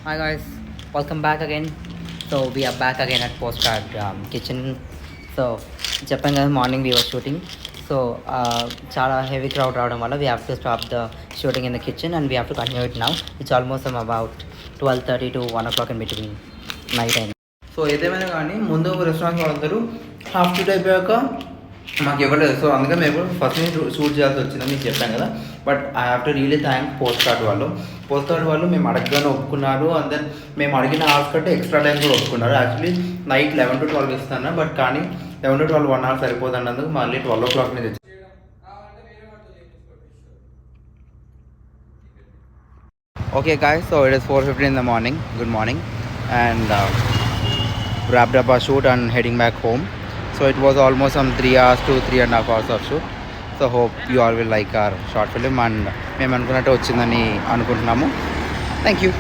Hi guys, welcome back again. So we are back again at Postcard Kitchen. So చెప్పాం కదా morning we were shooting. So చాలా heavy crowd రావడం వల్ల we have to stop the shooting in the kitchen and we have to continue it now. It's almost about 12:30 to 1 o'clock in between night time. So ఏదేమైనా కానీ ముందు restaurant వాళ్ళందరూ half shoot అయిపోయాక మాకు ఇవ్వలేదు. So అందుకే మేము ఫస్ట్ నుంచి షూట్ చేయాల్సి వచ్చిందని మీకు చెప్పాను కదా. But I have to really thank post card వాళ్ళు మేము అడగగానే ఒప్పుకున్నారు. అండ్ దెన్ మేము అడిగిన అవర్స్ కంటే ఎక్స్ట్రా టైం కూడా ఒప్పుకున్నారు. యాక్చువల్లీ నైట్ 11 to 12 ఇస్తాను, బట్ కానీ 11 to 12 1 hour సరిపోదు అన్నందుకు మళ్ళీ 12 o'clock నుంచి తెచ్చి. Okay guys, so it is 4:15 in the morning. Good morning. And wrapped up our shoot and heading back home. So it was almost some 3 hours to 3.5 hours of shoot. So hope you all will like our short film and మేము అనుకున్నట్టు వచ్చిందని అనుకుంటున్నాము. Thank you.